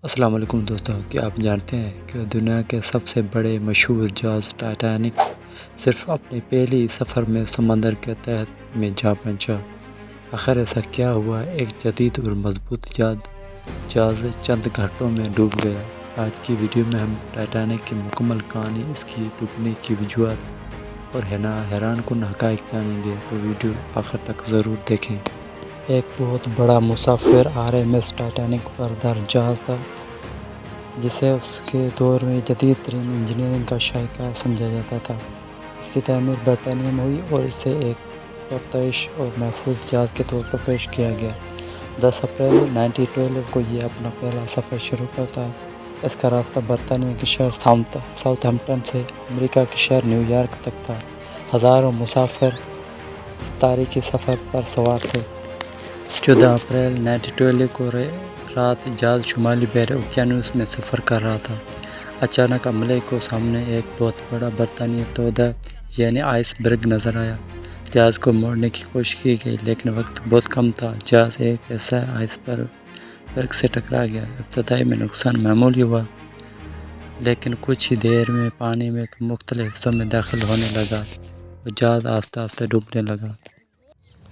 السلام علیکم دوستوں، کیا آپ جانتے ہیں کہ دنیا کے سب سے بڑے مشہور جہاز ٹائٹینک صرف اپنے پہلی سفر میں سمندر کے تہت میں جا پہنچا؟ آخر ایسا کیا ہوا؟ ایک جدید اور مضبوط جہاز چند گھنٹوں میں ڈوب گیا۔ آج کی ویڈیو میں ہم ٹائٹینک کی مکمل کہانی، اس کی ڈوبنے کی وجوہات اور حیران کن حقائق جانیں گے، تو ویڈیو آخر تک ضرور دیکھیں۔ ایک بہت بڑا مسافر RMS ٹائٹینک بردار جہاز تھا، جسے اس کے دور میں جدید ترین انجینئرنگ کا شاہکار سمجھا جاتا تھا۔ اس کی تعمیر برطانیہ میں ہوئی اور اسے ایک پرتعیش اور محفوظ جہاز کے طور پر پیش کیا گیا۔ 10 اپریل 1912 کو یہ اپنا پہلا سفر شروع کرتا ہے۔ اس کا راستہ برطانیہ کے شہر ساؤتھ ہیمپٹن سے امریکہ کے شہر نیو یارک تک تھا۔ ہزاروں مسافر اس تاریخی سفر پر سوار تھے۔ 14 اپریل 1912 کو رات جہاز شمالی بحر اوقیانوس میں سفر کر رہا تھا۔ اچانک عملے کو سامنے ایک بہت بڑا برطانوی تودہ یعنی آئس برگ نظر آیا۔ جہاز کو موڑنے کی کوشش کی گئی، لیکن وقت بہت کم تھا۔ جہاز ایک ایسا آئس برگ سے ٹکرا گیا۔ ابتدائی میں نقصان معمولی ہوا، لیکن کچھ ہی دیر میں پانی میں مختلف حصوں میں داخل ہونے لگا اور جہاز آہستہ آہستہ ڈوبنے لگا۔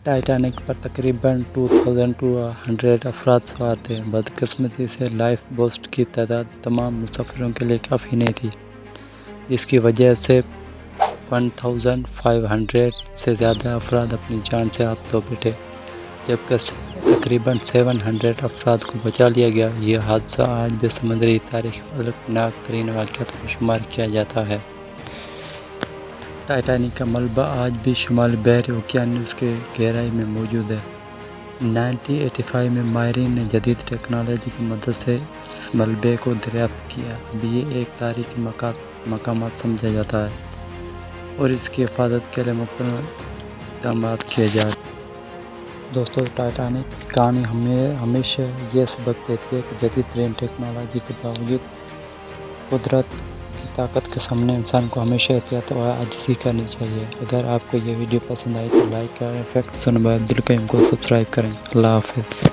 ٹائٹینک پر تقریباً 2200 افراد سوار تھے۔ بدقسمتی سے لائف بوٹس کی تعداد تمام مسافروں کے لیے کافی نہیں تھی، جس کی وجہ سے 1500 سے زیادہ افراد اپنی جان سے ہاتھ دھو بیٹھے، جبکہ تقریباً 700 افراد کو بچا لیا گیا۔ یہ حادثہ آج بھی سمندری تاریخ میں الگناک ترین واقعات میں شمار کیا جاتا ہے۔ ٹائٹینک کا ملبہ آج بھی شمالی بحر اوقیانوس کی گہرائی میں موجود ہے۔ 1985 میں ماہرین نے جدید ٹیکنالوجی کی مدد سے اس ملبے کو دریافت کیا۔ اب یہ ایک تاریخی مقامات سمجھا جاتا ہے اور اس کی حفاظت کے لیے مختلف اقدامات کیے جا رہے ہیں۔ دوستو، ٹائٹینک کی کہانی ہمیں ہمیشہ یہ سبق دیتی ہے کہ جدید ترین ٹیکنالوجی کے باوجود قدرت کی طاقت کے سامنے انسان کو ہمیشہ احتیاط و عاجزی کرنی چاہیے۔ اگر آپ کو یہ ویڈیو پسند آئی تو لائک کریں، فیکٹس اینڈ عبدالقیوم کو سبسکرائب کریں۔ اللہ حافظ۔